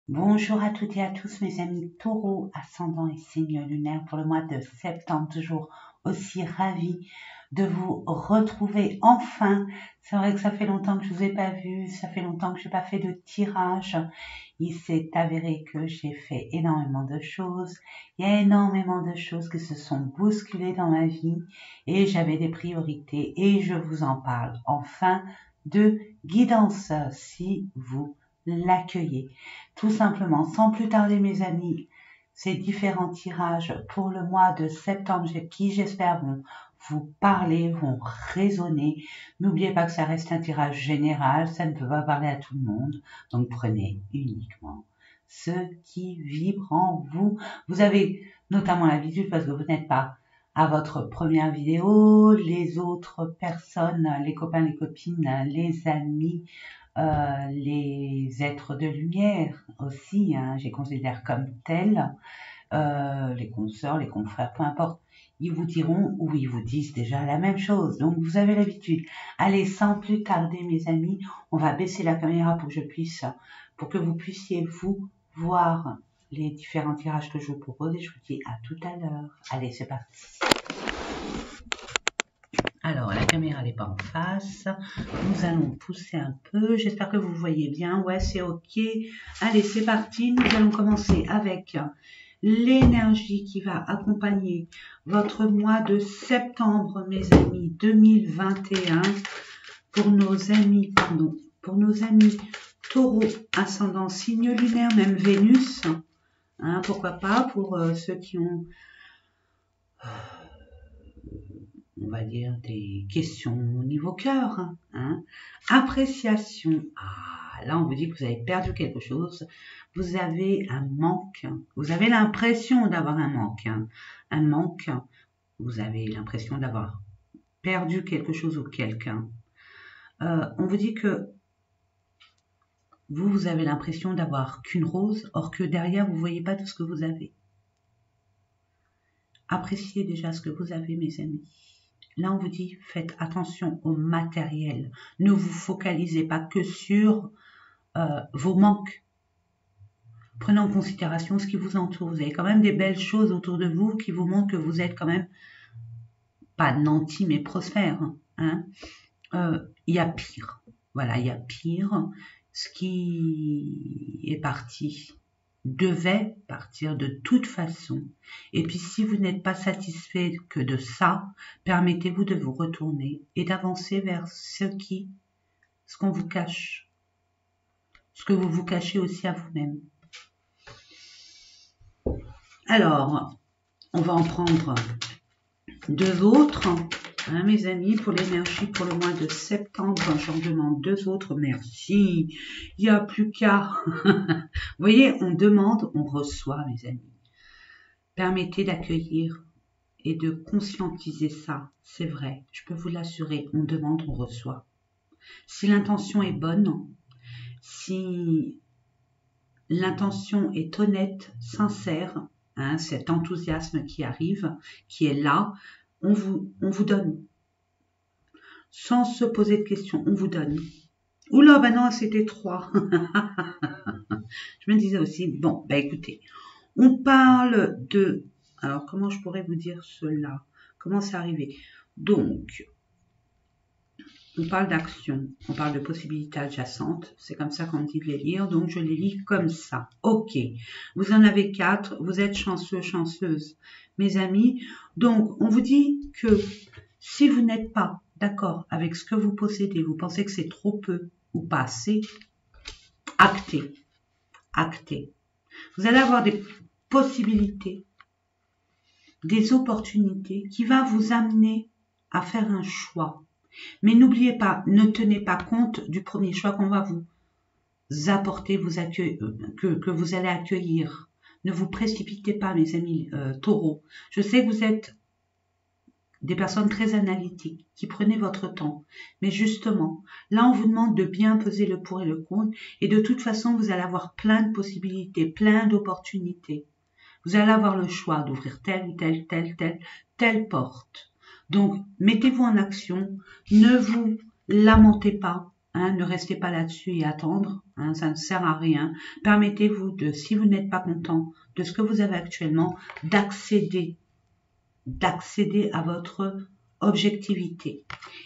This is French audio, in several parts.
Bonjour à toutes et à tous mes amis taureaux, ascendant et signe lunaire pour le mois de septembre. Toujours aussi ravie de vous retrouver enfin. C'est vrai que ça fait longtemps que je vous ai pas vu, ça fait longtemps que je n'ai pas fait de tirage. Il s'est avéré que j'ai fait énormément de choses. Il y a énormément de choses qui se sont bousculées dans ma vie et j'avais des priorités et je vous en parle enfin de guidance si vous l'accueillez. Tout simplement, sans plus tarder mes amis, ces différents tirages pour le mois de septembre qui j'espère vont vous parler, vont résonner. N'oubliez pas que ça reste un tirage général, ça ne peut pas parler à tout le monde, donc prenez uniquement ce qui vibre en vous. Vous avez notamment l'habitude parce que vous n'êtes pas à votre première vidéo, les autres personnes, les copains, les copines, les amis, les êtres de lumière aussi, hein, je les considère comme tels, les consoeurs, les confrères, peu importe, ils vous diront ou ils vous disent déjà la même chose, donc vous avez l'habitude. Allez, sans plus tarder mes amis, on va baisser la caméra pour que vous puissiez vous voir les différents tirages que je vous propose et je vous dis à tout à l'heure. Allez, c'est parti. Alors, la caméra n'est pas en face. Nous allons pousser un peu. J'espère que vous voyez bien. Ouais, c'est OK. Allez, c'est parti. Nous allons commencer avec l'énergie qui va accompagner votre mois de septembre, mes amis, 2021. Pour nos amis taureaux, ascendant signe lunaire, même Vénus. Hein, pourquoi pas pour ceux qui ont on va dire, des questions au niveau cœur. Hein. Appréciation. Ah, là, on vous dit que vous avez perdu quelque chose. Vous avez un manque. Vous avez l'impression d'avoir un manque. Hein. Un manque. Vous avez l'impression d'avoir perdu quelque chose ou quelqu'un. On vous dit que vous avez l'impression d'avoir qu'une rose, or que derrière, vous ne voyez pas tout ce que vous avez. Appréciez déjà ce que vous avez, mes amis. Là, on vous dit, faites attention au matériel. Ne vous focalisez pas que sur vos manques. Prenez en considération ce qui vous entoure. Vous avez quand même des belles choses autour de vous qui vous montrent que vous êtes quand même pas nanti, mais prospère. Hein. Y a pire. Voilà, il y a pire. Ce qui est parti devait partir de toute façon. Et puis si vous n'êtes pas satisfait que de ça, permettez-vous de vous retourner et d'avancer vers ce qu'on vous cache, ce que vous vous cachez aussi à vous-même. Alors, on va en prendre deux autres, hein, mes amis, pour l'énergie pour le mois de septembre. J'en demande deux autres, merci. Il n'y a plus qu'à. Vous voyez, on demande, on reçoit, mes amis. Permettez d'accueillir et de conscientiser ça. C'est vrai, je peux vous l'assurer, on demande, on reçoit. Si l'intention est bonne, si l'intention est honnête, sincère, hein, cet enthousiasme qui arrive, qui est là, on vous donne. Sans se poser de questions, on vous donne. Oula, ben non, c'était 3. Je me disais aussi, bon, ben écoutez, on parle de... Alors, comment je pourrais vous dire cela? Comment c'est arrivé? Donc, on parle d'action, on parle de possibilités adjacentes, c'est comme ça qu'on dit de les lire, donc je les lis comme ça. Ok, vous en avez 4, vous êtes chanceux, chanceuse, mes amis. Donc, on vous dit que si vous n'êtes pas d'accord avec ce que vous possédez, vous pensez que c'est trop peu ou pas assez, actez, actez. Vous allez avoir des possibilités, des opportunités qui vont vous amener à faire un choix. Mais n'oubliez pas, ne tenez pas compte du premier choix qu'on va vous apporter, que vous allez accueillir. Ne vous précipitez pas, mes amis taureaux. Je sais que vous êtes des personnes très analytiques, qui prenez votre temps. Mais justement, là, on vous demande de bien peser le pour et le contre. Et de toute façon, vous allez avoir plein de possibilités, plein d'opportunités. Vous allez avoir le choix d'ouvrir telle porte. Donc, mettez-vous en action, ne vous lamentez pas, Hein, ne restez pas là-dessus et attendre, hein, ça ne sert à rien. Permettez-vous de, si vous n'êtes pas content de ce que vous avez actuellement, d'accéder à votre objectivité.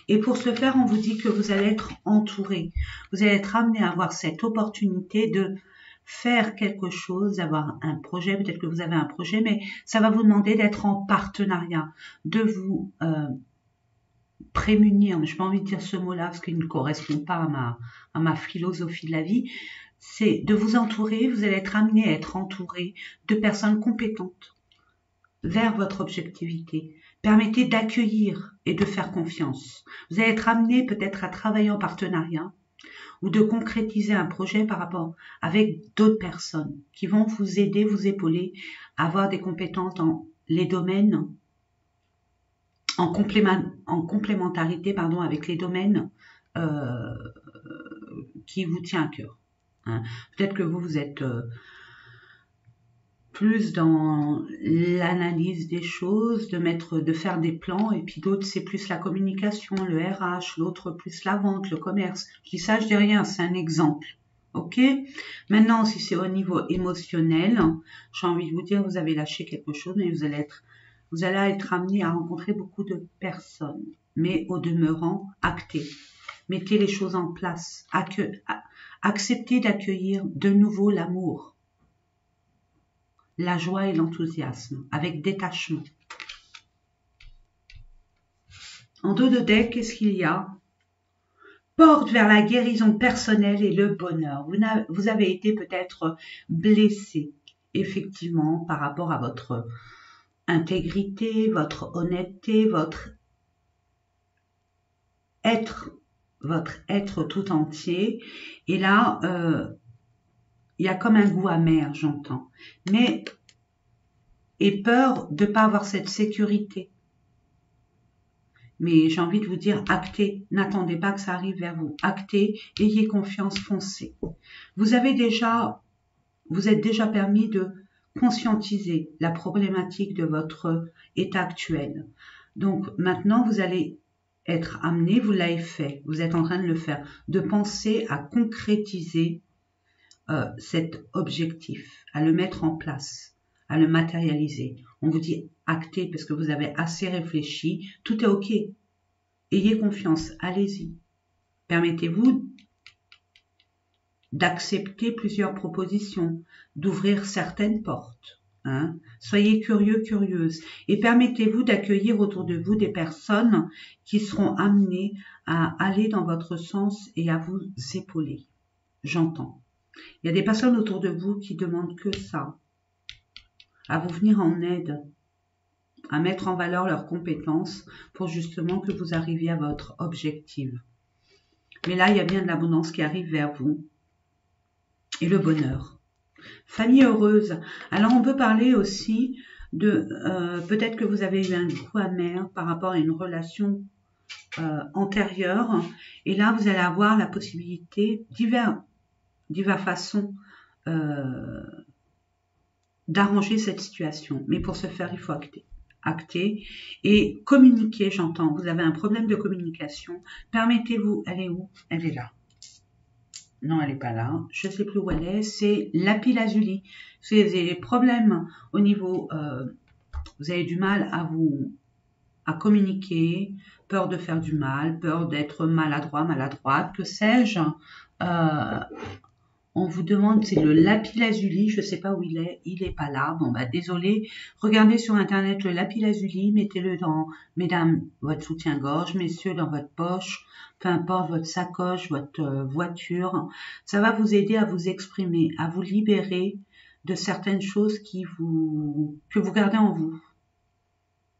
Et pour ce faire, on vous dit que vous allez être entouré. Vous allez être amené à avoir cette opportunité de faire quelque chose, d'avoir un projet. Peut-être que vous avez un projet, mais ça va vous demander d'être en partenariat, de vous prémunir. Je n'ai pas envie de dire ce mot-là parce qu'il ne correspond pas à ma philosophie de la vie. C'est de vous entourer. Vous allez être amené à être entouré de personnes compétentes vers votre objectivité. Permettez d'accueillir et de faire confiance. Vous allez être amené peut-être à travailler en partenariat ou de concrétiser un projet par rapport avec d'autres personnes qui vont vous aider, vous épauler à avoir des compétences dans les domaines en complémentarité avec les domaines qui vous tient à cœur. Hein. Peut-être que vous êtes plus dans l'analyse des choses, de faire des plans, et puis d'autres c'est plus la communication, le RH, l'autre plus la vente, le commerce. Je dis ça, je dis rien, c'est un exemple. Ok? Maintenant, si c'est au niveau émotionnel, j'ai envie de vous dire, vous avez lâché quelque chose, mais vous allez être amené à rencontrer beaucoup de personnes, mais au demeurant, actez. Mettez les choses en place. Acceptez d'accueillir de nouveau l'amour, la joie et l'enthousiasme, avec détachement. En dos de deck, qu'est-ce qu'il y a? Porte vers la guérison personnelle et le bonheur. Vous avez été peut-être blessé, effectivement, par rapport à votre intégrité, votre honnêteté, votre être tout entier. Et là, il y a comme un goût amer, j'entends. Mais, et peur de ne pas avoir cette sécurité. Mais j'ai envie de vous dire, actez, n'attendez pas que ça arrive vers vous. Actez, ayez confiance, foncez. Vous êtes déjà permis de conscientiser la problématique de votre état actuel. Donc maintenant, vous allez être amené, vous l'avez fait, vous êtes en train de le faire, de penser à concrétiser cet objectif, à le mettre en place, à le matérialiser. On vous dit actez parce que vous avez assez réfléchi, tout est ok. Ayez confiance, allez-y. Permettez-vous d'accepter plusieurs propositions, d'ouvrir certaines portes. Hein. Soyez curieux, curieuse, et permettez-vous d'accueillir autour de vous des personnes qui seront amenées à aller dans votre sens et à vous épauler. J'entends. Il y a des personnes autour de vous qui demandent que ça, à vous venir en aide, à mettre en valeur leurs compétences pour justement que vous arriviez à votre objectif. Mais là, il y a bien de l'abondance qui arrive vers vous et le bonheur. Famille heureuse. Alors, on peut parler aussi de peut-être que vous avez eu un goût amer par rapport à une relation antérieure. Et là, vous allez avoir la possibilité, diverses façons d'arranger cette situation. Mais pour ce faire, il faut acter et communiquer, j'entends. Vous avez un problème de communication. Permettez-vous, elle est où? Elle est là. Non, elle n'est pas là. Je ne sais plus où elle est. C'est lapis-lazuli. C'est des problèmes au niveau... vous avez du mal à communiquer, peur de faire du mal, peur d'être maladroit, maladroite, que sais-je. On vous demande, c'est le lapis-lazuli, je ne sais pas où il est pas là. Bon, bah désolé. Regardez sur Internet le lapis-lazuli, mettez-le dans, mesdames, votre soutien-gorge, messieurs, dans votre poche, peu importe votre sacoche, votre voiture. Ça va vous aider à vous exprimer, à vous libérer de certaines choses que vous gardez en vous.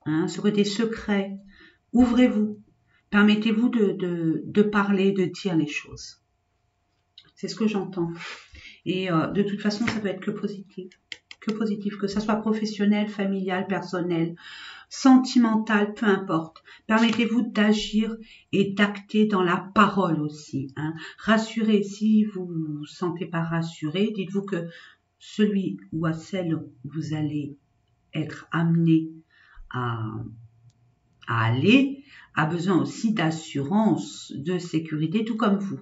Hein, ce côté secret. Ouvrez-vous. Permettez-vous de parler, de dire les choses. C'est ce que j'entends. Et de toute façon, ça peut être que positif. Que positif, que ça soit professionnel, familial, personnel, sentimental, peu importe. Permettez-vous d'agir et d'acter dans la parole aussi. Hein. Rassurez, si vous ne vous sentez pas rassuré, dites-vous que celui ou à celle où vous allez être amené à aller a besoin aussi d'assurance, de sécurité, tout comme vous.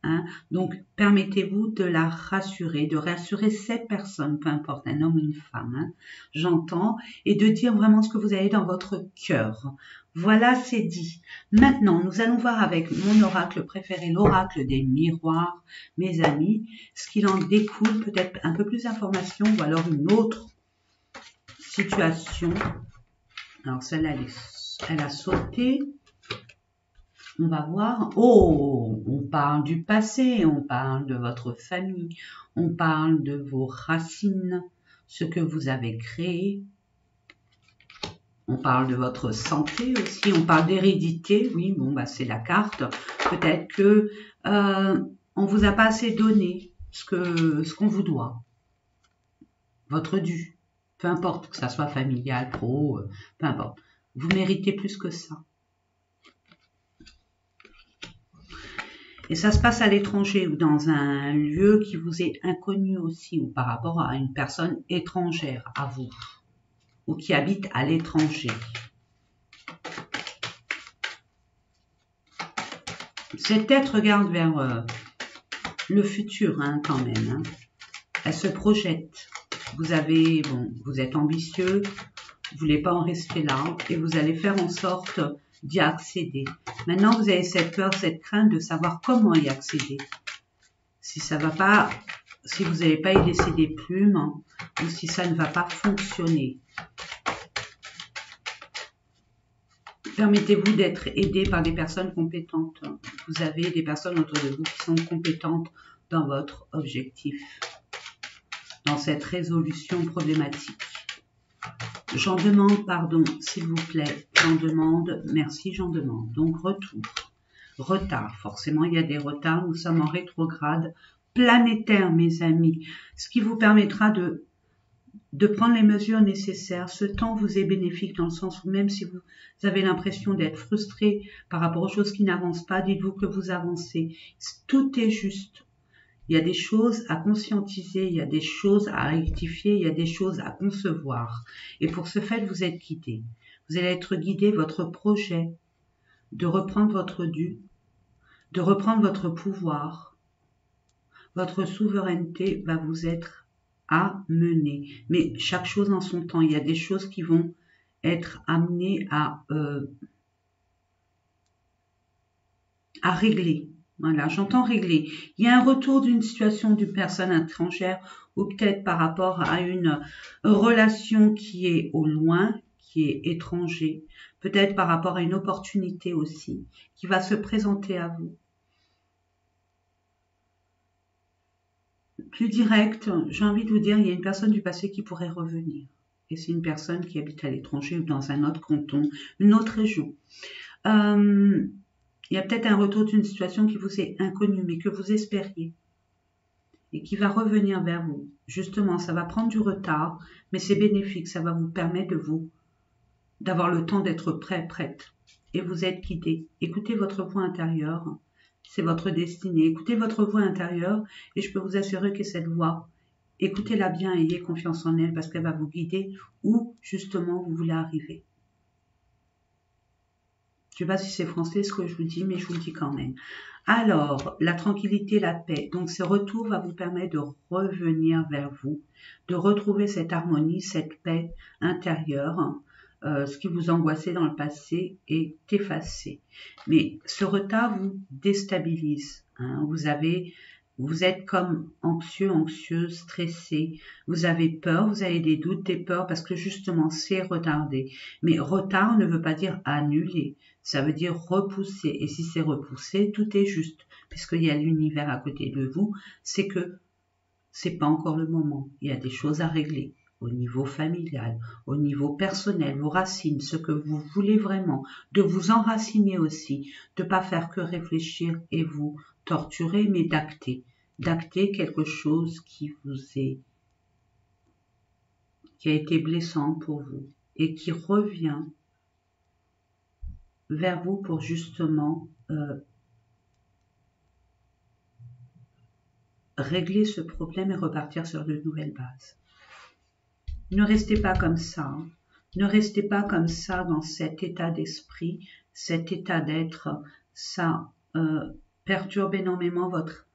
Hein. Donc, permettez-vous de la rassurer, de rassurer cette personne, peu importe, un homme ou une femme, hein, j'entends, et de dire vraiment ce que vous avez dans votre cœur. Voilà, c'est dit. Maintenant, nous allons voir avec mon oracle préféré, l'oracle des miroirs, mes amis, ce qu'il en découle, peut-être un peu plus d'informations, ou alors une autre situation. Alors, celle-là, elle a sauté. On va voir. Oh, on parle du passé, on parle de votre famille, on parle de vos racines, ce que vous avez créé. On parle de votre santé aussi, on parle d'hérédité. Oui, bon, bah c'est la carte. Peut-être que on vous a pas assez donné ce qu'on vous doit, votre dû. Peu importe que ça soit familial, pro, peu importe. Vous méritez plus que ça. Et ça se passe à l'étranger ou dans un lieu qui vous est inconnu aussi, ou par rapport à une personne étrangère à vous, ou qui habite à l'étranger. Cette tête regarde vers le futur, hein, quand même. Hein. Elle se projette. Vous êtes ambitieux, vous ne voulez pas en rester là, et vous allez faire en sorte d'y accéder. Maintenant, vous avez cette peur, cette crainte de savoir comment y accéder. Si ça va pas, si vous n'avez pas y laissé des plumes, hein, ou si ça ne va pas fonctionner. Permettez-vous d'être aidé par des personnes compétentes. Vous avez des personnes autour de vous qui sont compétentes dans votre objectif, dans cette résolution problématique. J'en demande pardon, s'il vous plaît. J'en demande, merci, j'en demande. Donc, retour. Retard. Forcément, il y a des retards. Nous sommes en rétrograde planétaire, mes amis. Ce qui vous permettra de prendre les mesures nécessaires. Ce temps vous est bénéfique dans le sens où même si vous avez l'impression d'être frustré par rapport aux choses qui n'avancent pas, dites-vous que vous avancez. Tout est juste. Il y a des choses à conscientiser, il y a des choses à rectifier, il y a des choses à concevoir. Et pour ce fait, vous êtes guidé. Vous allez être guidé, votre projet de reprendre votre dû, de reprendre votre pouvoir, votre souveraineté va vous être amenée. Mais chaque chose en son temps. Il y a des choses qui vont être amenées à régler. Voilà, j'entends régler. Il y a un retour d'une situation d'une personne étrangère ou peut-être par rapport à une relation qui est au loin, qui est étranger. Peut-être par rapport à une opportunité aussi qui va se présenter à vous. Plus direct, j'ai envie de vous dire, il y a une personne du passé qui pourrait revenir. Et c'est une personne qui habite à l'étranger ou dans un autre canton, une autre région. Il y a peut-être un retour d'une situation qui vous est inconnue, mais que vous espériez. Et qui va revenir vers vous. Justement, ça va prendre du retard, mais c'est bénéfique. Ça va vous permettre d'avoir le temps d'être prêt, prête. Et vous êtes guidé. Écoutez votre voix intérieure. C'est votre destinée. Écoutez votre voix intérieure et je peux vous assurer que cette voix, écoutez-la bien et ayez confiance en elle parce qu'elle va vous guider où justement vous voulez arriver. Je ne sais pas si c'est français ce que je vous dis, mais je vous le dis quand même. Alors, la tranquillité, la paix. Donc, ce retour va vous permettre de revenir vers vous, de retrouver cette harmonie, cette paix intérieure. Ce qui vous angoissait dans le passé est effacé. Mais ce retard vous déstabilise. Hein. Vous êtes comme anxieux, anxieuse, stressé. Vous avez peur, vous avez des doutes, des peurs parce que justement c'est retardé. Mais retard ne veut pas dire annuler. Ça veut dire repousser. Et si c'est repoussé, tout est juste. Puisqu'il y a l'univers à côté de vous, c'est que c'est pas encore le moment. Il y a des choses à régler au niveau familial, au niveau personnel, vos racines, ce que vous voulez vraiment, de vous enraciner aussi, de pas faire que réfléchir et vous torturer, mais d'acter quelque chose qui a été blessant pour vous et qui revient vers vous pour justement régler ce problème et repartir sur de nouvelles bases. Ne restez pas comme ça. Hein. Ne restez pas comme ça dans cet état d'esprit, cet état d'être. Ça perturbe énormément votre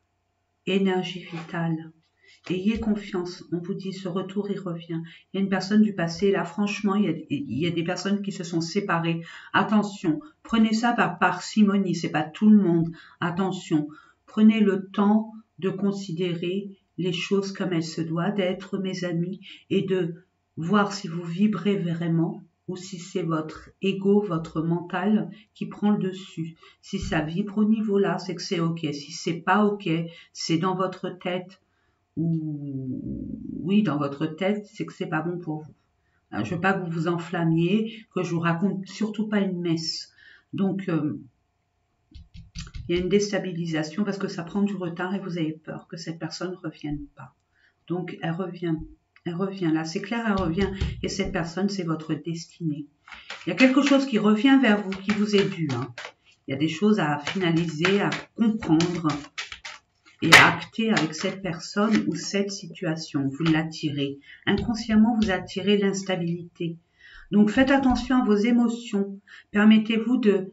énergie vitale. Ayez confiance, on vous dit ce retour il revient. Il y a une personne du passé, là franchement, il y a des personnes qui se sont séparées. Attention, prenez ça par parcimonie, c'est pas tout le monde. Attention, prenez le temps de considérer les choses comme elles se doivent d'être, mes amis, et de voir si vous vibrez vraiment ou si c'est votre ego, votre mental qui prend le dessus. Si ça vibre au niveau là, c'est que c'est ok. Si c'est pas ok, c'est dans votre tête, ou oui, dans votre tête, c'est que c'est pas bon pour vous. Alors, je veux pas que vous vous enflammiez, que je vous raconte surtout pas une messe. Donc, il y a une déstabilisation parce que ça prend du retard et vous avez peur que cette personne ne revienne pas. Donc, elle revient là, c'est clair, elle revient, et cette personne, c'est votre destinée. Il y a quelque chose qui revient vers vous, qui vous est dû. Hein. Il y a des choses à finaliser, à comprendre, et à acter avec cette personne ou cette situation. Vous l'attirez. Inconsciemment, vous attirez l'instabilité. Donc, faites attention à vos émotions. Permettez-vous de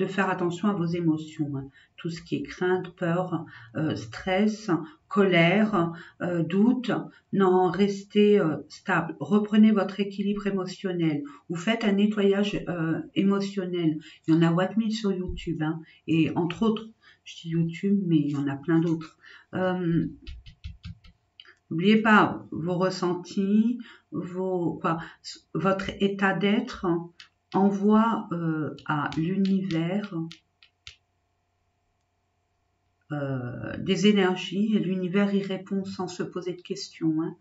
faire attention à vos émotions. Hein. Tout ce qui est crainte, peur, stress, colère, doute. Non, restez stable. Reprenez votre équilibre émotionnel. Vous faites un nettoyage émotionnel. Il y en a Watt 1000 sur YouTube. Hein, et entre autres, je dis YouTube, mais il y en a plein d'autres. N'oubliez pas vos ressentis, votre état d'être envoie à l'univers des énergies et l'univers y répond sans se poser de questions. Hein.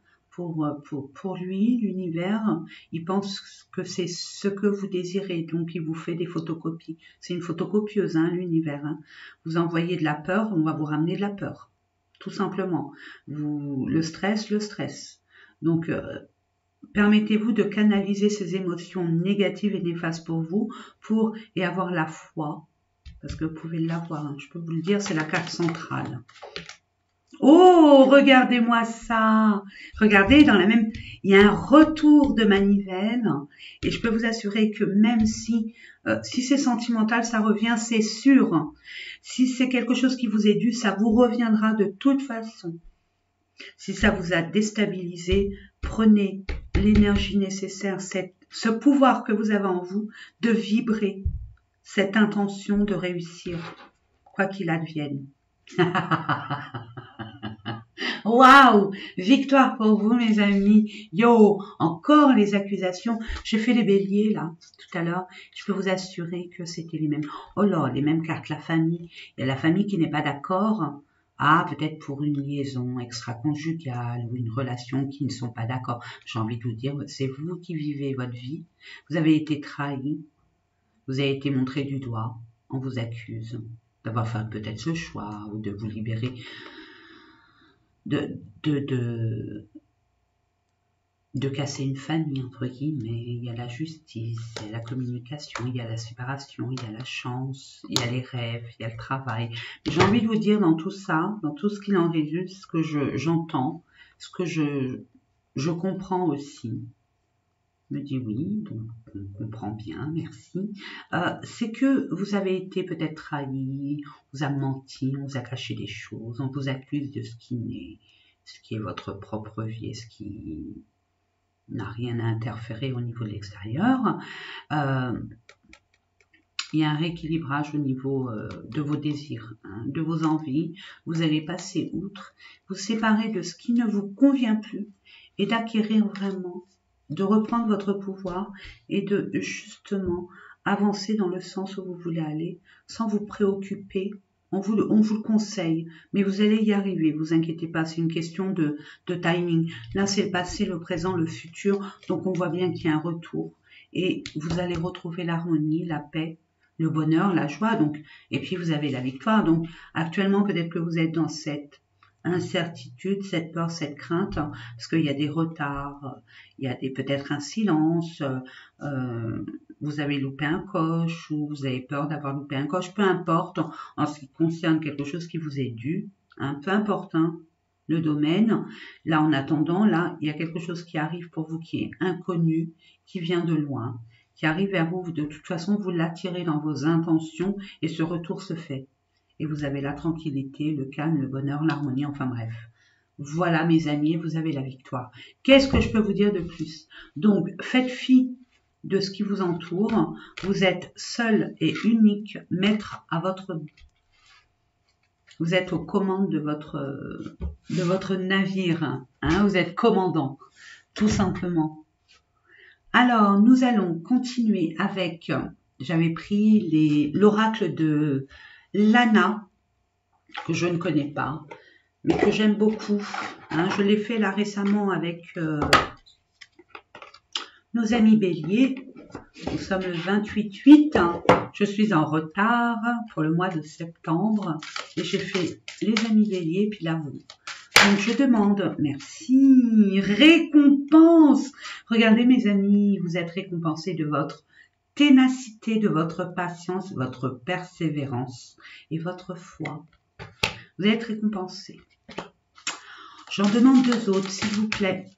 Pour lui, l'univers, il pense que c'est ce que vous désirez, donc il vous fait des photocopies. C'est une photocopieuse, hein, l'univers. Hein. Vous envoyez de la peur, on va vous ramener de la peur, tout simplement. Le stress. Donc, permettez-vous de canaliser ces émotions négatives et néfastes pour vous, et avoir la foi, parce que vous pouvez l'avoir, hein, je peux vous le dire, c'est la carte centrale. Oh, regardez-moi ça. Regardez, il y a un retour de manivelle. Et je peux vous assurer que même si c'est sentimental, ça revient, c'est sûr. Si c'est quelque chose qui vous est dû, ça vous reviendra de toute façon. Si ça vous a déstabilisé, prenez l'énergie nécessaire, ce pouvoir que vous avez en vous de vibrer, cette intention de réussir, quoi qu'il advienne. Waouh! Victoire pour vous, mes amis. Yo, encore les accusations. J'ai fait les béliers, là, tout à l'heure. Je peux vous assurer que c'était les mêmes. Oh là, les mêmes cartes. La famille. Il y a la famille qui n'est pas d'accord. Ah, peut-être pour une liaison extra-conjugale ou une relation qui ne sont pas d'accord. J'ai envie de vous dire, c'est vous qui vivez votre vie. Vous avez été trahi. Vous avez été montré du doigt. On vous accuse d'avoir fait peut-être ce choix ou de vous libérer de casser une famille, entre guillemets. Il y a la justice, il y a la communication, il y a la séparation, il y a la chance, il y a les rêves, il y a le travail. J'ai envie de vous dire dans tout ça, dans tout ce qu'il en résulte, ce que j'entends, ce que je comprends aussi, me dit oui, donc on comprend bien, merci. C'est que vous avez été peut-être trahi, on vous a menti, on vous a caché des choses, on vous accuse de ce qui est votre propre vie, ce qui n'a rien à interférer au niveau de l'extérieur. Il y a un rééquilibrage au niveau de vos désirs, hein, de vos envies. Vous allez passer outre, vous séparer de ce qui ne vous convient plus et d'acquérir vraiment, de reprendre votre pouvoir et de justement avancer dans le sens où vous voulez aller sans vous préoccuper. On vous le conseille, mais vous allez y arriver, vous inquiétez pas, c'est une question de timing. Là, c'est le passé, le présent, le futur, donc on voit bien qu'il y a un retour et vous allez retrouver l'harmonie, la paix, le bonheur, la joie, donc, et puis vous avez la victoire. Donc actuellement, peut-être que vous êtes dans cette incertitude, cette peur, cette crainte, parce qu'il y a des retards, il y a peut-être un silence, vous avez loupé un coche ou vous avez peur d'avoir loupé un coche, peu importe, en ce qui concerne quelque chose qui vous est dû, hein, peu importe hein, le domaine. Là, en attendant, là, il y a quelque chose qui arrive pour vous qui est inconnu, qui vient de loin, qui arrive vers vous, de toute façon, vous l'attirez dans vos intentions et ce retour se fait. et vous avez la tranquillité, le calme, le bonheur, l'harmonie, enfin bref. Voilà mes amis, vous avez la victoire. Qu'est-ce que je peux vous dire de plus? Donc, faites fi de ce qui vous entoure. Vous êtes seul et unique maître à votre... Vous êtes aux commandes de votre navire. Hein, vous êtes commandant, tout simplement. Alors, nous allons continuer avec... J'avais pris l'oracle de Lana, que je ne connais pas, mais que j'aime beaucoup. Hein, je l'ai fait là récemment avec nos amis béliers. Nous sommes le 28/8. Hein. Je suis en retard pour le mois de septembre. Et j'ai fait les amis béliers, puis là vous. Donc je demande, merci, récompense. Regardez mes amis, vous êtes récompensés de votre ténacité, de votre patience, votre persévérance et votre foi. Vous allez être récompensés. J'en demande 2 autres, s'il vous plaît.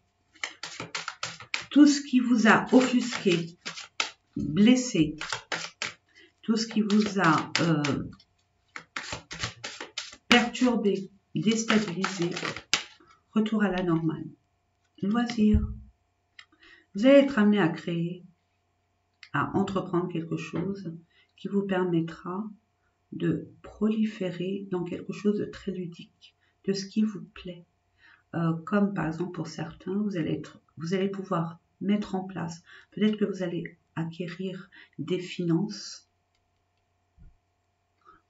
Tout ce qui vous a offusqué, blessé, tout ce qui vous a perturbé, déstabilisé, retour à la normale. Loisir. Vous allez être amené à créer, à entreprendre quelque chose qui vous permettra de proliférer dans quelque chose de très ludique, de ce qui vous plaît. Comme par exemple pour certains, vous allez pouvoir mettre en place, peut-être que vous allez acquérir des finances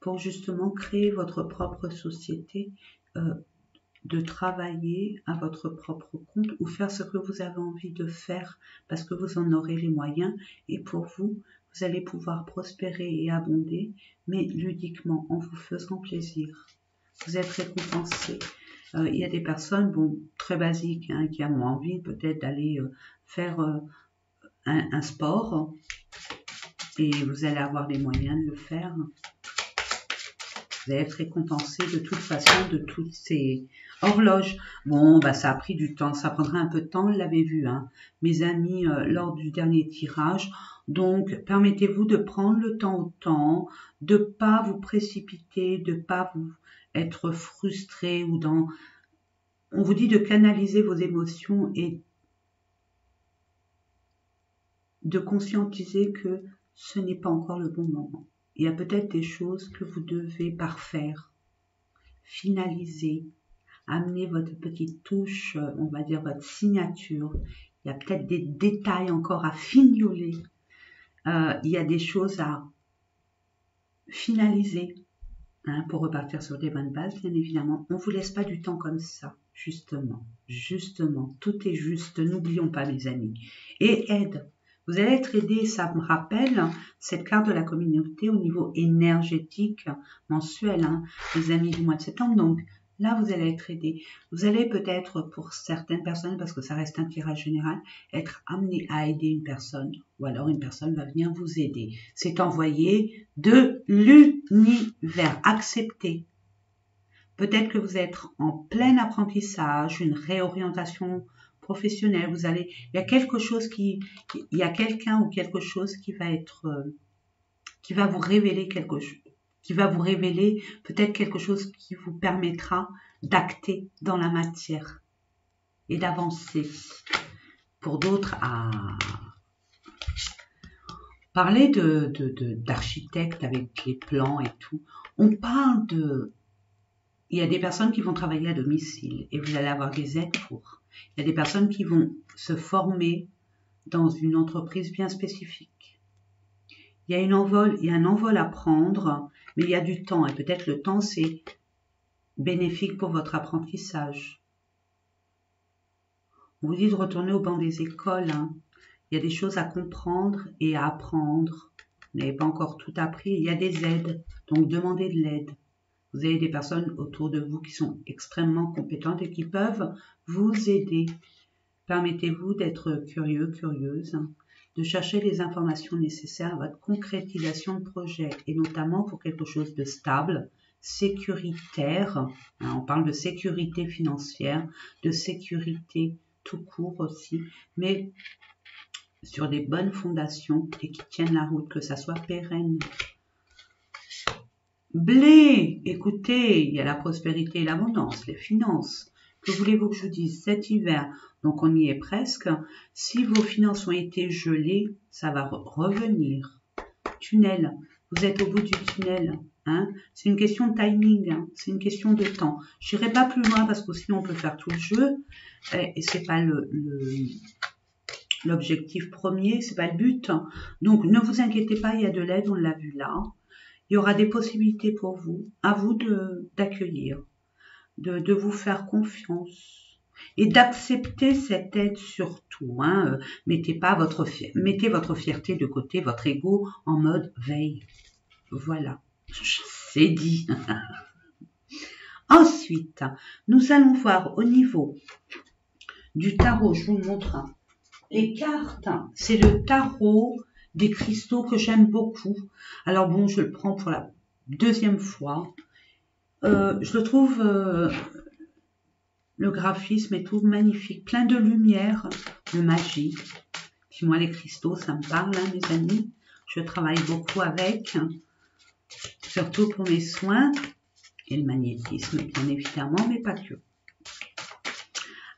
pour justement créer votre propre société, de travailler à votre propre compte ou faire ce que vous avez envie de faire parce que vous en aurez les moyens et pour vous, vous allez pouvoir prospérer et abonder, mais ludiquement, en vous faisant plaisir. Vous êtes récompensé. Il y a des personnes, bon, très basiques, hein, qui ont envie peut-être d'aller faire un sport et vous allez avoir les moyens de le faire. Vous allez être récompensé de toute façon de toutes ces horloges. Bon, bah ça a pris du temps, ça prendra un peu de temps, on l'avait vu, hein, mes amis, lors du dernier tirage. Donc, permettez-vous de prendre le temps au temps, de pas vous précipiter, de pas vous être frustré ou dans... On vous dit de canaliser vos émotions et de conscientiser que ce n'est pas encore le bon moment. Il y a peut-être des choses que vous devez parfaire, finaliser, amener votre petite touche, on va dire votre signature. Il y a peut-être des détails encore à fignoler. Il y a des choses à finaliser, hein, pour repartir sur des bonnes bases, bien évidemment. On ne vous laisse pas du temps comme ça, justement. Justement, tout est juste. N'oublions pas, mes amis. Et aide. Vous allez être aidé, ça me rappelle cette carte de la communauté au niveau énergétique mensuel, hein, les amis du mois de septembre. Donc là, vous allez être aidé. Vous allez peut-être, pour certaines personnes, parce que ça reste un tirage général, être amené à aider une personne, ou alors une personne va venir vous aider. C'est envoyé de l'univers. Acceptez. Peut-être que vous êtes en plein apprentissage, une réorientation professionnelle, il y a quelque chose il y a quelqu'un ou quelque chose qui va être, qui va vous révéler quelque chose, qui va vous révéler peut-être quelque chose qui vous permettra d'acter dans la matière et d'avancer. Pour d'autres, à parler d'architecte avec les plans et tout, on parle de... Il y a des personnes qui vont travailler à domicile et vous allez avoir des aides pour. Il y a des personnes qui vont se former dans une entreprise bien spécifique. Il y a un envol à prendre, mais il y a du temps. Et peut-être le temps, c'est bénéfique pour votre apprentissage. On vous dit de retourner au banc des écoles. Hein. Il y a des choses à comprendre et à apprendre. Vous n'avez pas encore tout appris. Il y a des aides, donc demandez de l'aide. Vous avez des personnes autour de vous qui sont extrêmement compétentes et qui peuvent vous aider. Permettez-vous d'être curieux, curieuse, de chercher les informations nécessaires à votre concrétisation de projet et notamment pour quelque chose de stable, sécuritaire. On parle de sécurité financière, de sécurité tout court aussi, mais sur des bonnes fondations et qui tiennent la route, que ça soit pérenne. Blé, écoutez, il y a la prospérité et l'abondance, les finances. Que voulez-vous que je vous dise? Cet hiver, donc on y est presque. Si vos finances ont été gelées, ça va revenir. Tunnel, vous êtes au bout du tunnel. Hein? C'est une question de timing, hein? C'est une question de temps. Je n'irai pas plus loin parce que sinon on peut faire tout le jeu. Et c'est pas l'objectif premier, c'est pas le but. Donc ne vous inquiétez pas, il y a de l'aide, on l'a vu là. Il y aura des possibilités pour vous, à vous d'accueillir, de vous faire confiance et d'accepter cette aide surtout. Hein. Mettez votre fierté de côté, votre ego en mode veille. Voilà, c'est dit. Ensuite, nous allons voir au niveau du tarot, je vous le montre. Les cartes, c'est le tarot des cristaux que j'aime beaucoup. Alors bon, je le prends pour la deuxième fois. Je le trouve, le graphisme est tout magnifique, plein de lumière, de magie. Puis moi, les cristaux, ça me parle, hein, mes amis. Je travaille beaucoup avec, surtout pour mes soins et le magnétisme, bien évidemment, mais pas que.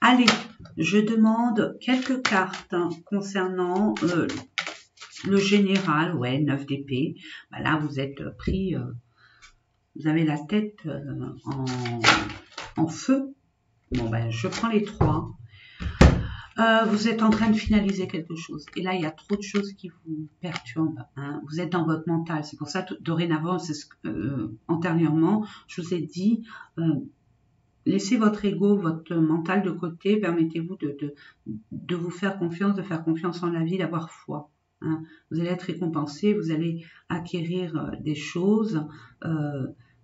Allez, je demande quelques cartes concernant le général, ouais, 9 d'épée. Bah là, vous êtes pris, vous avez la tête en feu. Bon, ben, je prends les 3. Vous êtes en train de finaliser quelque chose. Et là, il y a trop de choses qui vous perturbent. Hein. Vous êtes dans votre mental. C'est pour ça, dorénavant, antérieurement, je vous ai dit, laissez votre ego, votre mental de côté. Permettez-vous de vous faire confiance, de faire confiance en la vie, d'avoir foi. Hein. Vous allez être récompensé, vous allez acquérir des choses,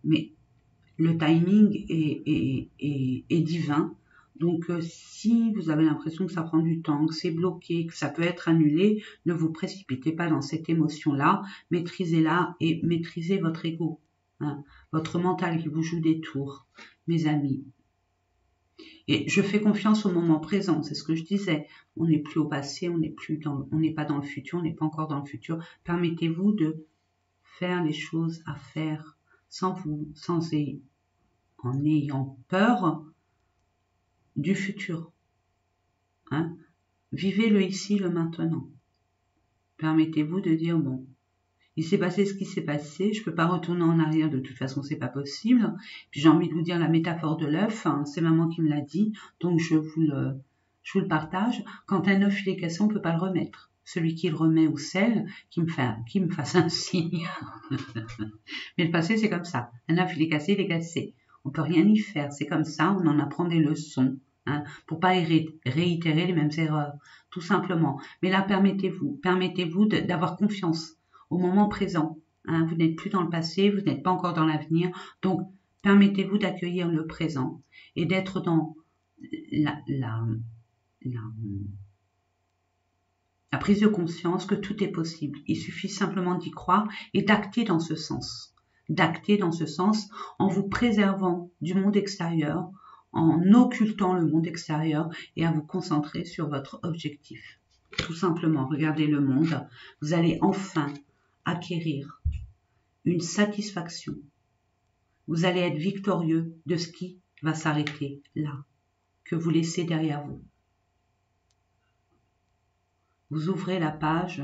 mais le timing est divin. Donc, si vous avez l'impression que ça prend du temps, que c'est bloqué, que ça peut être annulé, ne vous précipitez pas dans cette émotion-là. Maîtrisez-la et maîtrisez votre ego, hein, votre mental qui vous joue des tours, mes amis. Et je fais confiance au moment présent, c'est ce que je disais. On n'est plus au passé, on n'est pas dans le futur, on n'est pas encore dans le futur. Permettez-vous de faire les choses à faire en ayant peur du futur. Hein. Vivez le ici, le maintenant. Permettez-vous de dire, bon, il s'est passé ce qui s'est passé, je ne peux pas retourner en arrière, de toute façon, c'est pas possible. Puis j'ai envie de vous dire la métaphore de l'œuf, hein, c'est maman qui me l'a dit, donc je vous le partage. Quand un œuf il est cassé, on ne peut pas le remettre. Celui qui le remet ou celle qui me fasse un signe. Mais le passé, c'est comme ça. Un œuf, il est cassé, il est cassé. On peut rien y faire, c'est comme ça, on en apprend des leçons, hein, pour pas réitérer les mêmes erreurs, tout simplement. Mais là, permettez-vous d'avoir confiance au moment présent. Hein, vous n'êtes plus dans le passé, vous n'êtes pas encore dans l'avenir, donc permettez-vous d'accueillir le présent et d'être dans la prise de conscience que tout est possible. Il suffit simplement d'y croire et d'acter dans ce sens. D'acter dans ce sens en vous préservant du monde extérieur, en occultant le monde extérieur et à vous concentrer sur votre objectif. Tout simplement, regardez le monde. Vous allez enfin acquérir une satisfaction. Vous allez être victorieux de ce qui va s'arrêter là, que vous laissez derrière vous. Vous ouvrez la page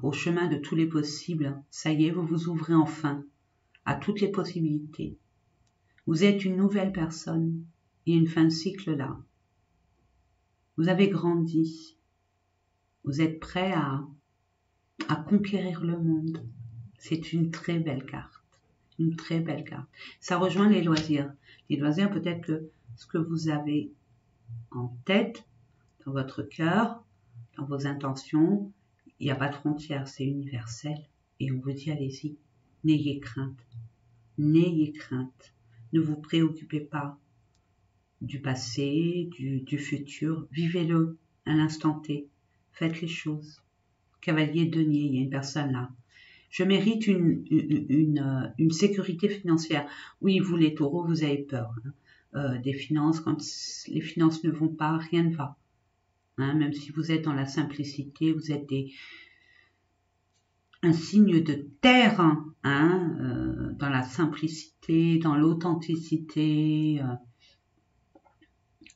au chemin de tous les possibles. Ça y est, vous vous ouvrez enfin à toutes les possibilités. Vous êtes une nouvelle personne. Il y a une fin de cycle là. Vous avez grandi. Vous êtes prêt à conquérir le monde. C'est une très belle carte. Une très belle carte. Ça rejoint les loisirs. Les loisirs, peut-être que ce que vous avez en tête, dans votre cœur, dans vos intentions, il n'y a pas de frontières, c'est universel. Et on vous dit, allez-y, n'ayez crainte. N'ayez crainte. Ne vous préoccupez pas du passé, du futur. Vivez-le à l'instant T. Faites les choses. Cavalier denier, il y a une personne là. Je mérite une sécurité financière. Oui, vous les taureaux, vous avez peur. Hein. Des finances, quand les finances ne vont pas, rien ne va. Hein, même si vous êtes dans la simplicité, vous êtes un signe de terre, hein, dans la simplicité, dans l'authenticité,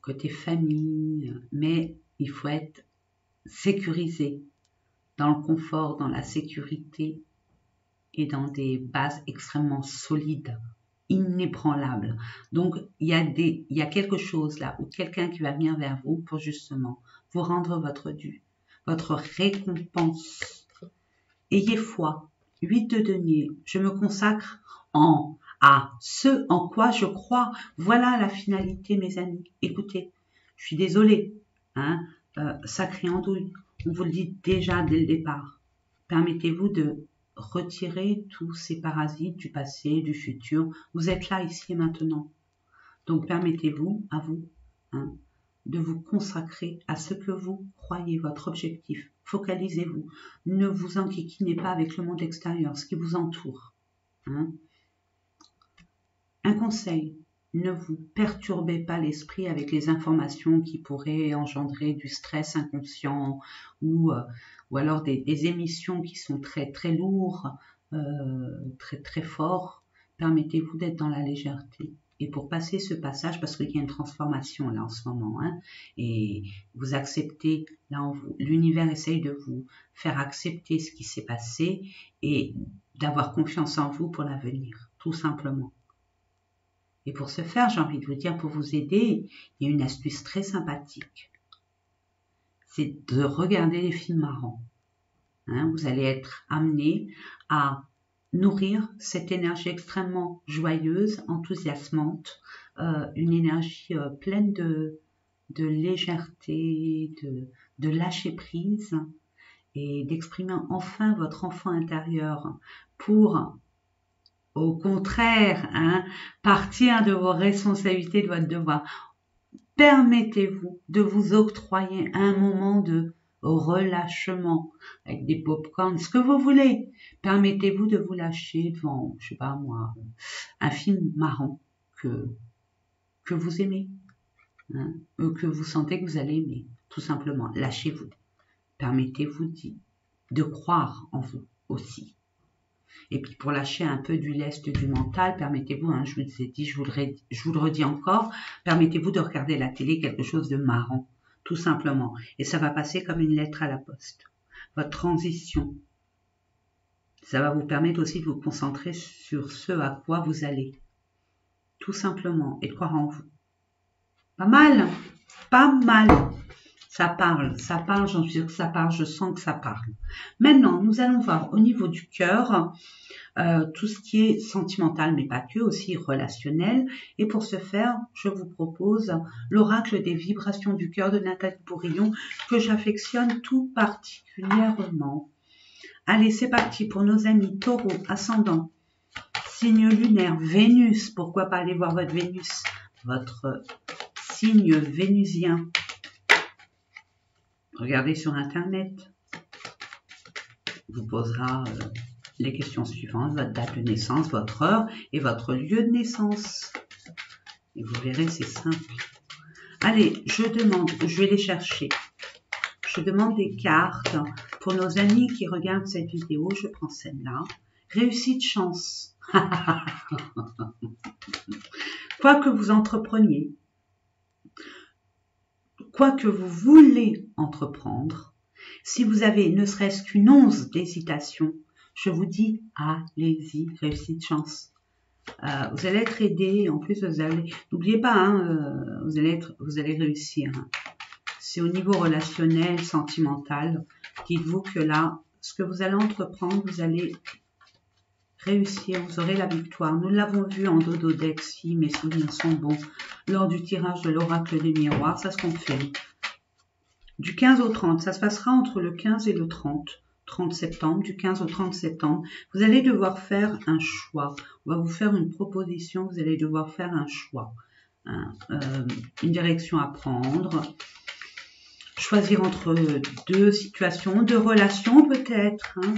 côté famille, mais il faut être sécurisé dans le confort, dans la sécurité et dans des bases extrêmement solides, inébranlables. Donc, il y a quelque chose là, ou quelqu'un qui va venir vers vous pour justement vous rendre votre dû, votre récompense. Ayez foi. 8 de denier. Je me consacre à ce en quoi je crois. Voilà la finalité, mes amis. Écoutez, je suis désolée, hein, sacré andouille. On vous le dit déjà dès le départ. Permettez-vous de retirer tous ces parasites du passé, du futur. Vous êtes là, ici et maintenant. Donc, permettez-vous, à vous, hein, de vous consacrer à ce que vous croyez, votre objectif. Focalisez-vous. Ne vous enquiquinez pas avec le monde extérieur, ce qui vous entoure. Hein. Un conseil, ne vous perturbez pas l'esprit avec les informations qui pourraient engendrer du stress inconscient ou alors des émissions qui sont très très lourdes, très très forts. Permettez-vous d'être dans la légèreté. Et pour passer ce passage, parce qu'il y a une transformation là en ce moment, hein, et vous acceptez, là l'univers essaye de vous faire accepter ce qui s'est passé et d'avoir confiance en vous pour l'avenir, tout simplement. Et pour ce faire, j'ai envie de vous dire, pour vous aider, il y a une astuce très sympathique. C'est de regarder les films marrants. Hein, vous allez être amené à nourrir cette énergie extrêmement joyeuse, enthousiasmante, une énergie pleine de légèreté, de lâcher prise et d'exprimer enfin votre enfant intérieur pour, au contraire, hein, partir de vos responsabilités, de votre devoir. Permettez-vous de vous octroyer un moment de relâchement avec des pop-corn, ce que vous voulez. Permettez-vous de vous lâcher devant, je sais pas moi, un film marrant que vous aimez, hein, que vous sentez que vous allez aimer, tout simplement. Lâchez-vous. Permettez-vous de croire en vous aussi. Et puis pour lâcher un peu du lest du mental, permettez-vous, hein, je vous ai dit, je vous le redis encore, permettez-vous de regarder la télé quelque chose de marrant, tout simplement. Et ça va passer comme une lettre à la poste. Votre transition, ça va vous permettre aussi de vous concentrer sur ce à quoi vous allez. Tout simplement. Et de croire en vous. Pas mal, pas mal. Ça parle, j'en suis sûre que ça parle, je sens que ça parle. Maintenant, nous allons voir au niveau du cœur, tout ce qui est sentimental, mais pas que, aussi relationnel. Et pour ce faire, je vous propose l'oracle des vibrations du cœur de Nathalie Bourillon, que j'affectionne tout particulièrement. Allez, c'est parti pour nos amis Taureau, ascendant, signe lunaire, Vénus. Pourquoi pas aller voir votre Vénus, votre signe vénusien. Regardez sur Internet. Vous posera les questions suivantes, votre date de naissance, votre heure et votre lieu de naissance. Et vous verrez, c'est simple. Allez, je vais les chercher. Je demande des cartes pour nos amis qui regardent cette vidéo. Je prends celle-là. Réussite, chance. Quoi que vous entrepreniez, quoi que vous voulez entreprendre, si vous avez ne serait-ce qu'une once d'hésitation, je vous dis, allez-y, réussite, chance. Vous allez être aidé, en plus vous allez, n'oubliez pas, hein, vous allez réussir. Hein. C'est au niveau relationnel, sentimental. Dites-vous que là, ce que vous allez entreprendre, vous allez réussir, vous aurez la victoire. Nous l'avons vu en Dododex, si mes souvenirs sont bons, lors du tirage de l'oracle des miroirs, ça se confirme. Du 15 au 30, ça se passera entre le 15 et le 30 septembre, du 15 au 30 septembre. Vous allez devoir faire un choix. On va vous faire une proposition, vous allez devoir faire un choix. Une direction à prendre. Choisir entre deux situations, deux relations peut-être. Hein.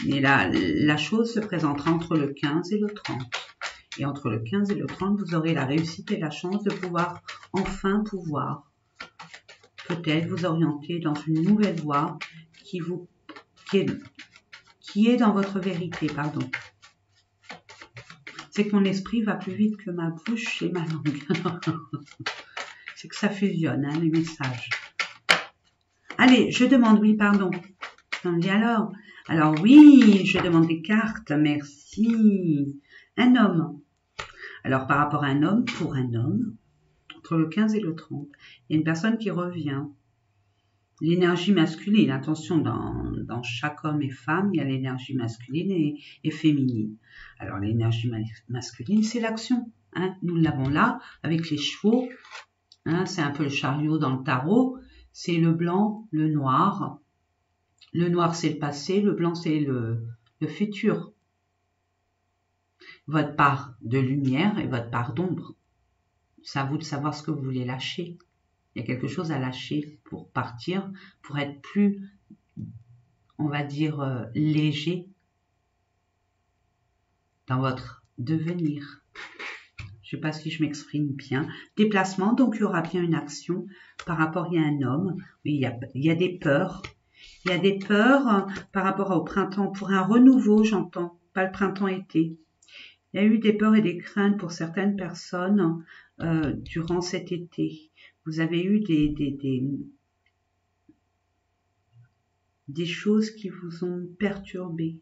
Mais la chose se présentera entre le 15 et le 30. Et entre le 15 et le 30, vous aurez la réussite et la chance de pouvoir peut-être vous orienter dans une nouvelle voie qui qui est dans votre vérité, pardon. C'est que mon esprit va plus vite que ma bouche et ma langue. C'est que ça fusionne, hein, les messages. Allez, je demande, oui, pardon. On dit alors. Alors oui, je demande des cartes, merci. Un homme. Alors par rapport à un homme, pour un homme, entre le 15 et le 30, il y a une personne qui revient. L'énergie masculine, attention, dans chaque homme et femme, il y a l'énergie masculine et féminine. Alors l'énergie masculine, c'est l'action. Hein. Nous l'avons là, avec les chevaux. Hein, c'est un peu le chariot dans le tarot. C'est le blanc, le noir. Le noir, c'est le passé. Le blanc, c'est le futur. Votre part de lumière et votre part d'ombre. C'est à vous de savoir ce que vous voulez lâcher. Il y a quelque chose à lâcher pour partir, pour être plus, on va dire, léger dans votre devenir. Je ne sais pas si je m'exprime bien. Déplacement, donc il y aura bien une action par rapport à un homme. Il y a des peurs. Il y a des peurs par rapport au printemps, pour un renouveau, j'entends, pas le printemps-été. Il y a eu des peurs et des craintes pour certaines personnes durant cet été. Vous avez eu des choses qui vous ont perturbé.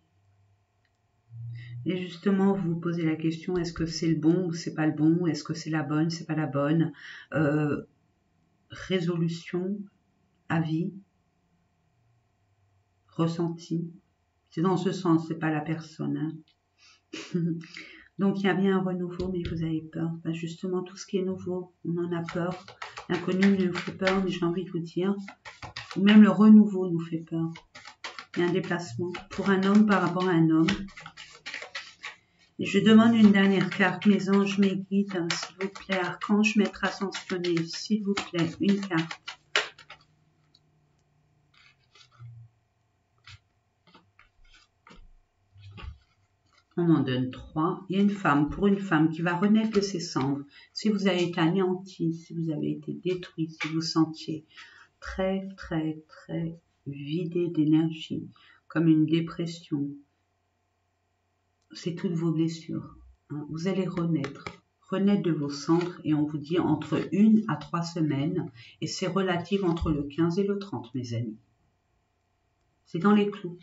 Et justement, vous vous posez la question, est-ce que c'est le bon ou c'est pas le bon? Est-ce que c'est la bonne, c'est pas la bonne? Résolution, avis, ressenti. C'est dans ce sens, c'est pas la personne. Hein. Donc, il y a bien un renouveau, mais vous avez peur. Ben, justement, tout ce qui est nouveau, on en a peur. L'inconnu nous fait peur, mais j'ai envie de vous dire, ou même le renouveau nous fait peur. Il y a un déplacement pour un homme par rapport à un homme. Et je demande une dernière carte, mes anges, mes guides, hein, s'il vous plaît, archange, maître ascensionné, s'il vous plaît, une carte. On en donne 3. Il y a une femme, pour une femme qui va renaître de ses cendres. Si vous avez été anéanti, si vous avez été détruit, si vous sentiez très, très, très vidé d'énergie, comme une dépression, c'est toutes vos blessures. Hein. Vous allez renaître de vos cendres et on vous dit entre 1 à 3 semaines et c'est relatif entre le 15 et le 30, mes amis. C'est dans les clous.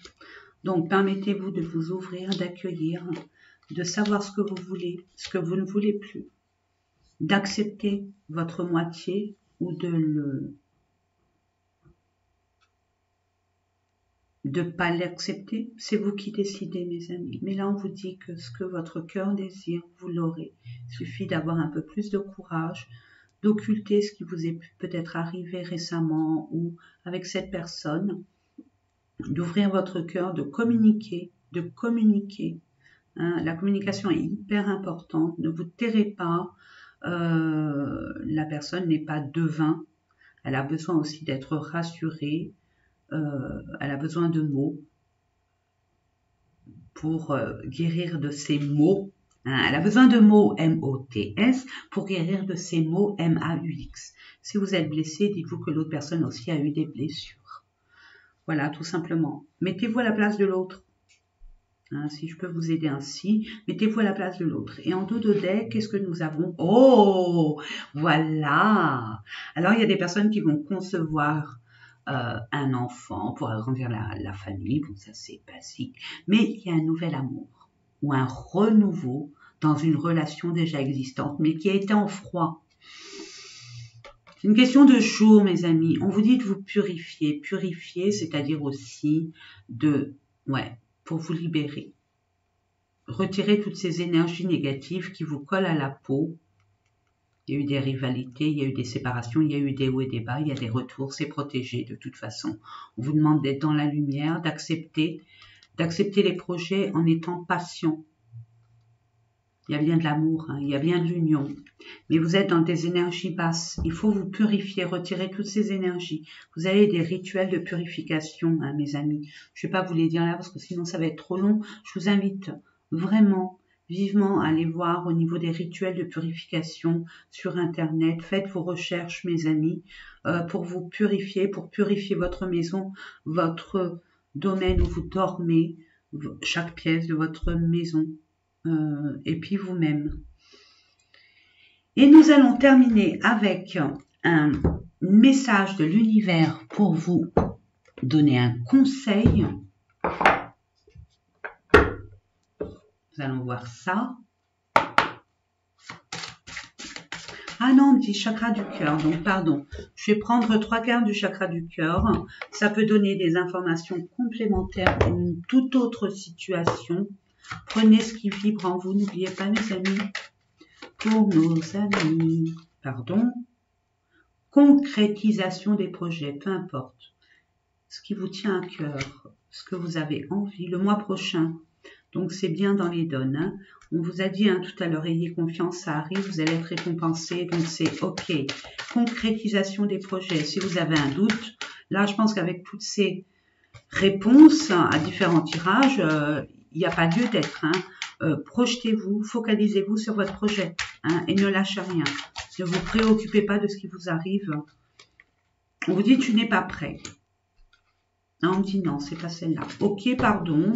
Donc, permettez-vous de vous ouvrir, d'accueillir, de savoir ce que vous voulez, ce que vous ne voulez plus, d'accepter votre moitié ou de pas l'accepter. C'est vous qui décidez, mes amis. Mais là, on vous dit que ce que votre cœur désire, vous l'aurez. Il suffit d'avoir un peu plus de courage, d'occulter ce qui vous est peut-être arrivé récemment ou avec cette personne, d'ouvrir votre cœur, de communiquer, Hein, la communication est hyper importante. Ne vous tairez pas. La personne n'est pas devin. Elle a besoin aussi d'être rassurée. Elle a besoin de mots pour guérir de ses mots. Hein, elle a besoin de mots M-O-T-S pour guérir de ses mots M-A-U-X. Si vous êtes blessé, dites-vous que l'autre personne aussi a eu des blessures. Voilà, tout simplement. Mettez-vous à la place de l'autre. Hein, si je peux vous aider ainsi, mettez-vous à la place de l'autre. Et en dos de deck, qu'est-ce que nous avons? Oh, voilà. Alors, il y a des personnes qui vont concevoir un enfant pour agrandir la famille. Bon, ça, c'est basique. Mais il y a un nouvel amour ou un renouveau dans une relation déjà existante, mais qui a été en froid. C'est une question de jour, mes amis. On vous dit de vous purifier. Purifier, c'est-à-dire aussi pour vous libérer. Retirer toutes ces énergies négatives qui vous collent à la peau. Il y a eu des rivalités, il y a eu des séparations, il y a eu des hauts et des bas, il y a des retours, c'est protégé de toute façon. On vous demande d'être dans la lumière, d'accepter les projets en étant patient. Il y a bien de l'amour, hein, il y a bien de l'union. Mais vous êtes dans des énergies basses. Il faut vous purifier, retirer toutes ces énergies. Vous avez des rituels de purification, hein, mes amis. Je ne vais pas vous les dire là parce que sinon ça va être trop long. Je vous invite vraiment, vivement à aller voir au niveau des rituels de purification sur Internet. Faites vos recherches, mes amis, pour vous purifier, pour purifier votre maison, votre domaine où vous dormez, chaque pièce de votre maison, et puis vous-même. Et nous allons terminer avec un message de l'univers pour vous donner un conseil. Nous allons voir ça. Ah non, on me dit chakra du cœur, donc pardon. Je vais prendre 3 cartes du chakra du cœur. Ça peut donner des informations complémentaires pour une toute autre situation. Prenez ce qui vibre en vous, n'oubliez pas mes amis. Pour nos amis, pardon. Concrétisation des projets, peu importe. Ce qui vous tient à cœur, ce que vous avez envie, le mois prochain. Donc c'est bien dans les donnes. Hein. On vous a dit tout à l'heure, ayez confiance, ça arrive, vous allez être récompensé, donc c'est ok. Concrétisation des projets, si vous avez un doute, là je pense qu'avec toutes ces réponses à différents tirages, il n'y a pas lieu d'être. Hein. Projetez-vous, focalisez-vous sur votre projet et ne lâchez rien. Ne vous préoccupez pas de ce qui vous arrive. On vous dit tu n'es pas prêt. Non, on me dit non, c'est pas celle-là. Ok, pardon.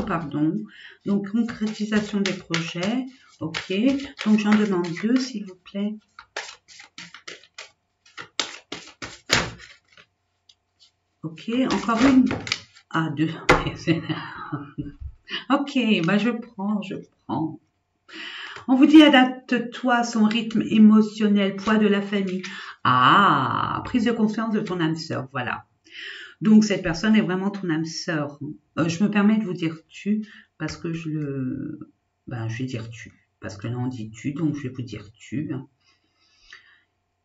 Donc, concrétisation des projets. Ok. Donc, j'en demande 2, s'il vous plaît. Ok, encore une. Ah, 2. Ok, bah je prends. On vous dit adapte-toi à son rythme émotionnel, poids de la famille. Ah, prise de conscience de ton âme sœur, voilà. Donc, cette personne est vraiment ton âme sœur. Je me permets de vous dire tu, parce que je vais dire tu. Parce que là, on dit tu, donc je vais vous dire tu.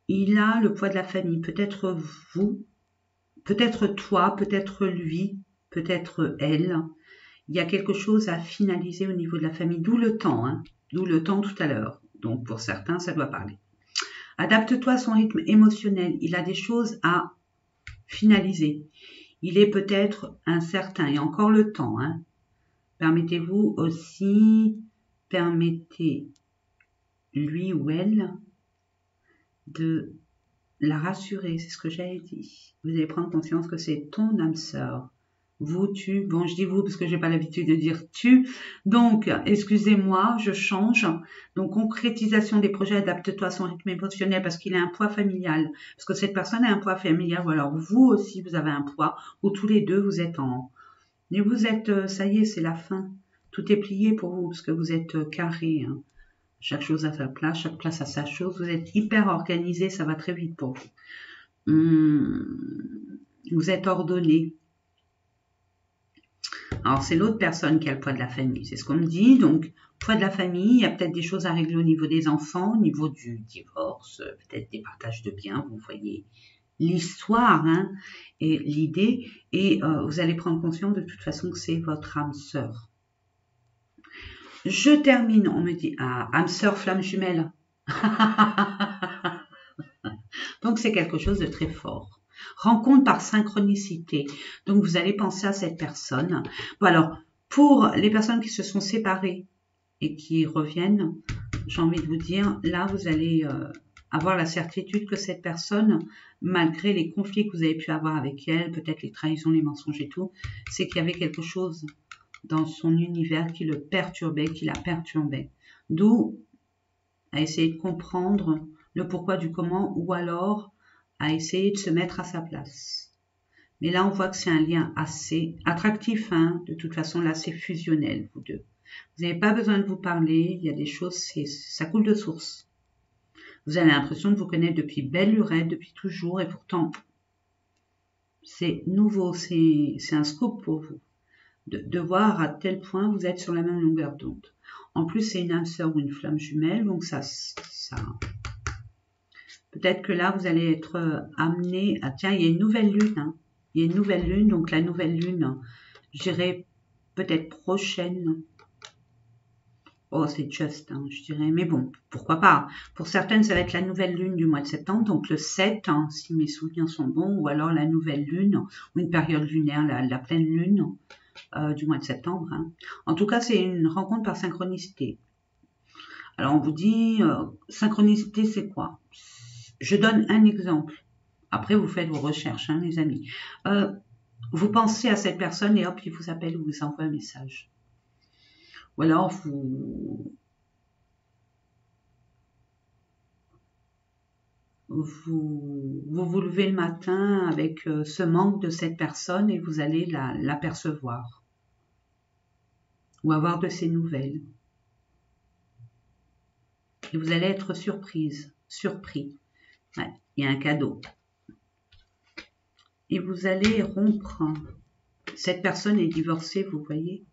Il a le poids de la famille. Peut-être vous, peut-être toi, peut-être lui, peut-être elle. Il y a quelque chose à finaliser au niveau de la famille. D'où le temps, hein. D'où le temps tout à l'heure. Donc, pour certains, ça doit parler. Adapte-toi à son rythme émotionnel. Il a des choses à finaliser. Il est peut-être incertain et encore le temps. Hein. Permettez-vous aussi, permettez lui ou elle de la rassurer. C'est ce que j'avais dit. Vous allez prendre conscience que c'est ton âme sœur. Vous, tu. Bon, je dis vous parce que j'ai pas l'habitude de dire tu. Donc, excusez-moi, je change. Donc, concrétisation des projets, adapte-toi à son rythme émotionnel parce qu'il a un poids familial. Parce que cette personne a un poids familial. Ou alors, vous aussi, vous avez un poids. Ou tous les deux, vous êtes en... Mais vous êtes, ça y est, c'est la fin. Tout est plié pour vous parce que vous êtes carré. Hein. Chaque chose à sa place, chaque place à sa chose. Vous êtes hyper organisé, ça va très vite pour vous. Vous êtes ordonné. Alors, c'est l'autre personne qui a le poids de la famille. C'est ce qu'on me dit. Donc, poids de la famille, il y a peut-être des choses à régler au niveau des enfants, au niveau du divorce, peut-être des partages de biens. Vous voyez l'histoire et l'idée. Et vous allez prendre conscience de toute façon que c'est votre âme sœur. Je termine. On me dit, âme sœur, flamme jumelle. Donc, c'est quelque chose de très fort. Rencontre par synchronicité. Donc, vous allez penser à cette personne. Bon, alors, pour les personnes qui se sont séparées et qui reviennent, j'ai envie de vous dire, là, vous allez avoir la certitude que cette personne, malgré les conflits que vous avez pu avoir avec elle, peut-être les trahisons, les mensonges et tout, c'est qu'il y avait quelque chose dans son univers qui le perturbait, qui la perturbait. D'où à essayer de comprendre le pourquoi du comment ou alors à essayer de se mettre à sa place. Mais là, on voit que c'est un lien assez attractif. De toute façon, là, c'est fusionnel, vous deux. Vous n'avez pas besoin de vous parler. Il y a des choses, ça coule de source. Vous avez l'impression de vous connaître depuis belle lurette, depuis toujours. Et pourtant, c'est nouveau. C'est un scoop pour vous. De voir à tel point vous êtes sur la même longueur d'onde. En plus, c'est une âme sœur ou une flamme jumelle. Donc, ça peut-être que là, vous allez être amené à... Tiens, il y a une nouvelle lune. Il y a une nouvelle lune. Donc, la nouvelle lune, je dirais peut-être prochaine. Oh, c'est juste, je dirais. Mais bon, pourquoi pas. Pour certaines, ça va être la nouvelle lune du mois de septembre. Donc, le 7, si mes souvenirs sont bons. Ou alors la nouvelle lune, ou une période lunaire, la pleine lune du mois de septembre. En tout cas, c'est une rencontre par synchronicité. Alors, on vous dit, synchronicité, c'est quoi? Je donne un exemple. Après, vous faites vos recherches, mes amis. Vous pensez à cette personne et hop, il vous appelle ou vous envoie un message. Ou alors vous levez le matin avec ce manque de cette personne et vous allez l'apercevoir ou avoir de ses nouvelles. Et vous allez être surpris. Ouais, il y a un cadeau. Et vous allez rompre. Cette personne est divorcée, vous voyez.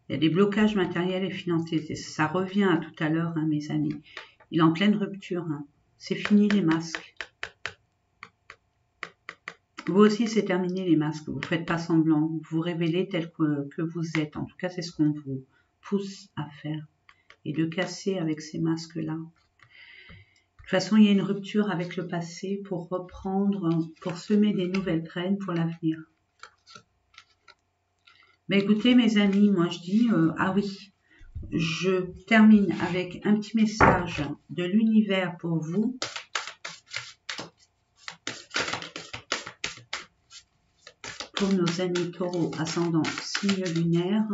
Il y a des blocages matériels et financiers. Ça revient à tout à l'heure, hein, mes amis. Il est en pleine rupture. Hein. C'est fini les masques. Vous aussi, c'est terminé les masques. Vous ne faites pas semblant. Vous vous révélez tel que vous êtes. En tout cas, c'est ce qu'on vous pousse à faire. Et de casser avec ces masques-là. De toute façon, il y a une rupture avec le passé pour reprendre, pour semer des nouvelles graines pour l'avenir. Mais écoutez, mes amis, moi je dis, ah oui, je termine avec un petit message de l'univers pour vous. Pour nos amis taureaux, ascendant, signe lunaire,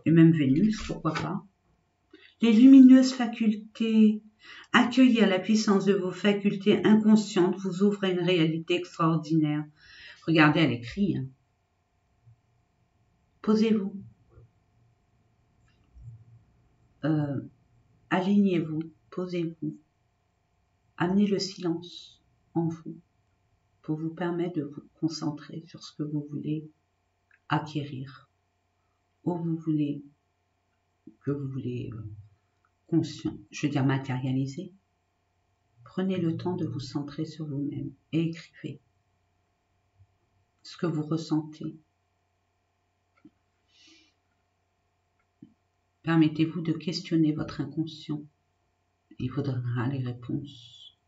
et même Vénus, pourquoi pas. Les lumineuses facultés, accueillir la puissance de vos facultés inconscientes vous ouvre à une réalité extraordinaire. Regardez, elle écrit. Hein. Posez-vous. Alignez-vous, posez-vous. Amenez le silence en vous pour vous permettre de vous concentrer sur ce que vous voulez acquérir, ou que vous voulez matérialiser. Prenez le temps de vous centrer sur vous-même et écrivez ce que vous ressentez. Permettez-vous de questionner votre inconscient. Il vous donnera les réponses.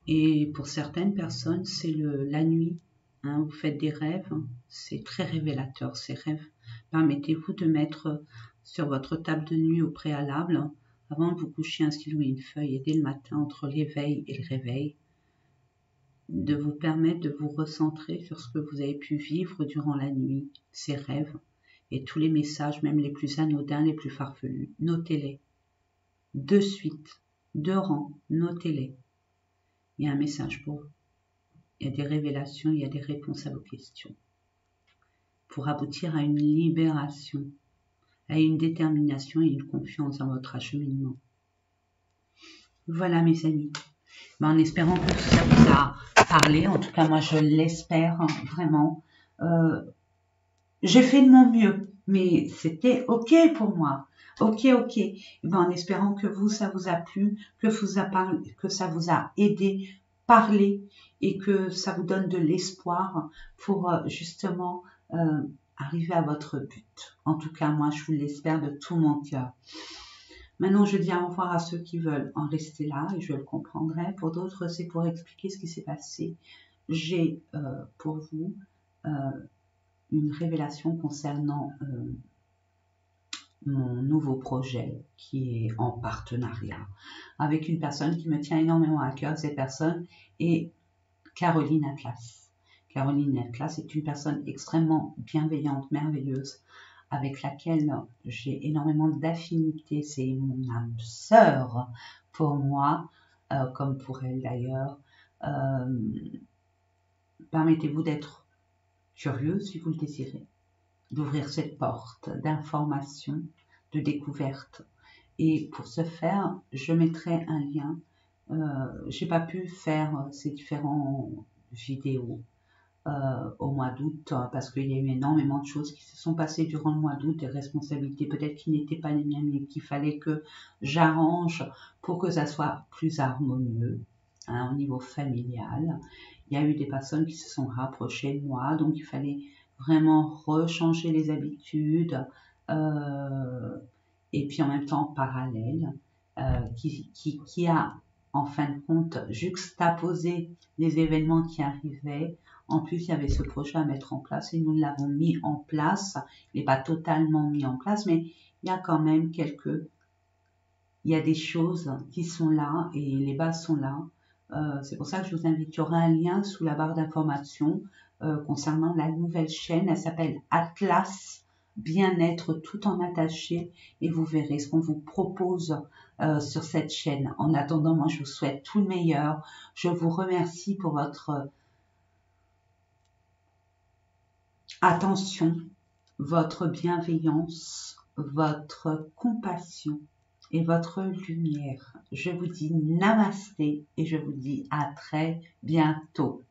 Et pour certaines personnes, c'est la nuit. Hein, vous faites des rêves, c'est très révélateur ces rêves. Permettez-vous de mettre sur votre table de nuit au préalable, avant de vous coucher, un stylo et une feuille, et dès le matin, entre l'éveil et le réveil, de vous permettre de vous recentrer sur ce que vous avez pu vivre durant la nuit, ces rêves, et tous les messages, même les plus anodins, les plus farfelus. Notez-les. De suite, de rang, notez-les. Il y a un message pour vous. Il y a des révélations, il y a des réponses à vos questions. Pour aboutir à une libération, à une détermination et une confiance dans votre acheminement. Voilà mes amis. En espérant que ça vous a parlé, en tout cas moi je l'espère vraiment. J'ai fait de mon mieux, mais c'était ok pour moi. Ok. En espérant que vous, ça vous a plu, que ça vous a aidé, parlé, et que ça vous donne de l'espoir pour justement arriver à votre but. En tout cas, moi, je vous l'espère de tout mon cœur. Maintenant, je dis au revoir à ceux qui veulent en rester là, et je le comprendrai. Pour d'autres, c'est pour expliquer ce qui s'est passé. J'ai pour vous une révélation concernant mon nouveau projet qui est en partenariat avec une personne qui me tient énormément à cœur. Cette personne est Caroline Atlas. Caroline Atlas est une personne extrêmement bienveillante, merveilleuse, avec laquelle j'ai énormément d'affinité. C'est mon âme sœur pour moi, comme pour elle d'ailleurs. Permettez-vous d'être curieux si vous le désirez, d'ouvrir cette porte d'information, de découverte. Et pour ce faire, je mettrai un lien. J'ai pas pu faire ces différentes vidéos au mois d'août parce qu'il y a eu énormément de choses qui se sont passées durant le mois d'août, des responsabilités peut-être qui n'étaient pas les miennes, mais qu'il fallait que j'arrange pour que ça soit plus harmonieux au niveau familial. Il y a eu des personnes qui se sont rapprochées de moi, donc il fallait vraiment rechanger les habitudes et puis en même temps en parallèle qui a en fin de compte juxtaposé les événements qui arrivaient. En plus, il y avait ce projet à mettre en place et nous l'avons mis en place. Il n'est pas totalement mis en place, mais il y a quand même il y a des choses qui sont là et les bases sont là C'est pour ça que je vous invite. Il y aura un lien sous la barre d'information concernant la nouvelle chaîne. Elle s'appelle Atlas Bien-être tout en attaché et vous verrez ce qu'on vous propose sur cette chaîne. En attendant, moi je vous souhaite tout le meilleur. Je vous remercie pour votre attention, votre bienveillance, votre compassion et votre lumière. Je vous dis namasté et je vous dis à très bientôt.